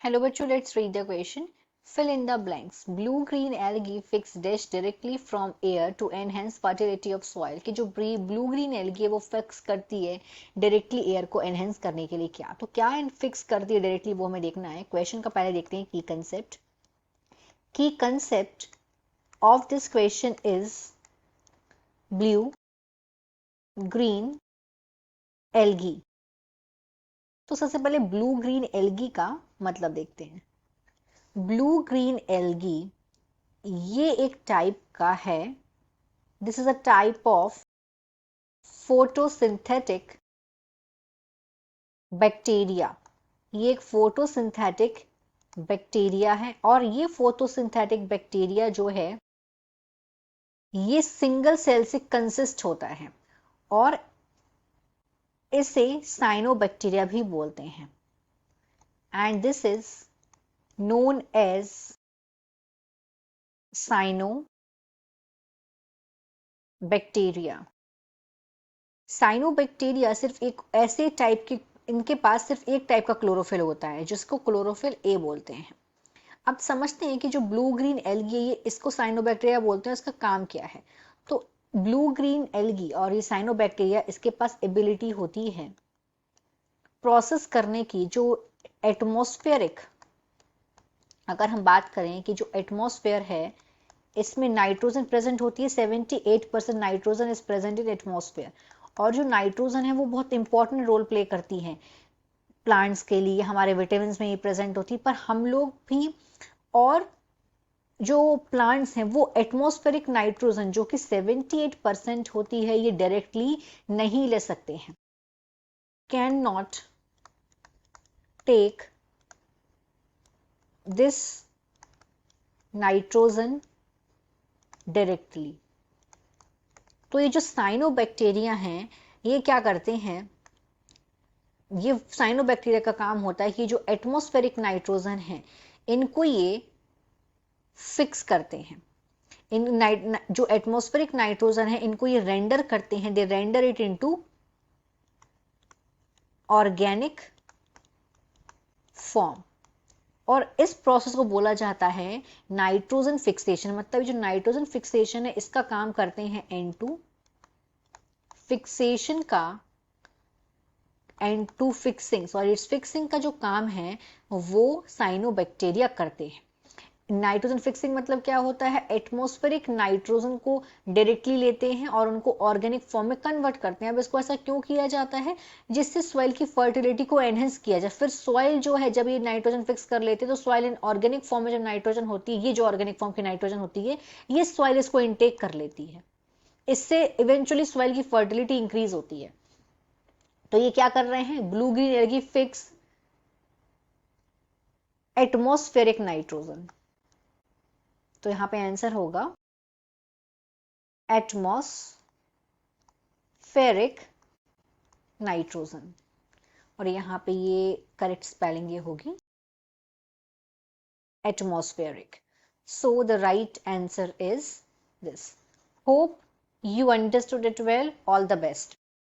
Hello बच्चों, let's read the question. Fill in the blanks. Blue-green algae fix dish directly from air to enhance fertility of soil. कि जो blue-green algae है वो fix करती है directly air को enhance करने के लिए क्या? तो क्या fix करती है directly वो हमें देखना है. Question का पहले देखते हैं key concept. Key concept of this question is blue-green algae. तो सबसे पहले blue-green algae का मतलब देखते हैं. ब्लू ग्रीन एल्गी ये एक टाइप का है. This is a type of photosynthetic bacteria. ये एक फोटोसिंथेटिक बैक्टीरिया है और ये फोटोसिंथेटिक बैक्टीरिया जो है ये सिंगल सेल से कंसिस्ट होता है और इसे साइनोबैक्टीरिया भी बोलते हैं. And this is known as cyanobacteria. Cyanobacteria सिर्फ एक ऐसे टाइप के, इनके पास सिर्फ एक टाइप का क्लोरोफिल होता है जिसको क्लोरोफिल ए बोलते हैं. अब समझते हैं कि जो ब्लू ग्रीन एल्गी है ये इसको साइनोबैक्टीरिया बोलते हैं. इसका काम क्या है? तो ब्लू ग्रीन एल्गी और ये साइनोबैक्टीरिया इसके पास एबिलिटी होती है प्रोसेस करने की जो एटमॉस्फेरिक, अगर हम बात करें कि जो एटमॉस्फेयर है इसमें नाइट्रोजन प्रेजेंट होती है. 78% nitrogen is present in atmosphere. और जो नाइट्रोजन है वो बहुत इंपॉर्टेंट रोल प्ले करती है प्लांट्स के लिए. हमारे विटामिन में ये प्रेजेंट होती है. पर हम लोग भी और जो प्लांट्स हैं वो एटमॉस्फेरिक नाइट्रोजन जो कि 78% होती है ये डायरेक्टली नहीं ले सकते हैं. Can not take this nitrogen directly. तो ये जो साइनोबैक्टीरिया हैं ये क्या करते हैं? ये साइनोबैक्टीरिया का काम होता है कि जो एटमॉस्फेरिक नाइट्रोजन है इनको ये फिक्स करते हैं. जो एटमॉस्फेरिक नाइट्रोजन है इनको ये रेंडर करते हैं. They render it into organic form. और इस प्रोसेस को बोला जाता है नाइट्रोजन फिक्सेशन. मतलब जो नाइट्रोजन फिक्सेशन है इसका काम करते हैं N2. फिक्सेशन का N2 fixing, sorry it's fixing का जो काम है वो साइनोबैक्टीरिया करते हैं. नाइट्रोजन फिक्सिंग मतलब क्या होता है? एटमॉस्फेरिक नाइट्रोजन को डायरेक्टली लेते हैं और उनको ऑर्गेनिक फॉर्म में कन्वर्ट करते हैं. अब इसको ऐसा क्यों किया जाता है? जिससे सॉइल की फर्टिलिटी को एनहेंस किया जाए. फिर सॉइल जो है जब ये नाइट्रोजन फिक्स कर लेते हैं तो सॉइल इन ऑर्गेनिक फॉर्म में जब नाइट्रोजन होती है, ये जो ऑर्गेनिक फॉर्म की नाइट्रोजन होती है ये सॉइल इसको इनटेक कर लेती है. इससे इवेंचुअली सॉइल की फर्टिलिटी इंक्रीज होती है. तो ये क्या कर रहे हैं? Blue green algae fix atmospheric nitrogen. तो यहां पे आंसर होगा एटमॉस्फेरिक नाइट्रोजन. और यहां पे ये करेक्ट स्पेलिंग ये होगी atmospheric. So the right answer is this. Hope you understood it well. All the best.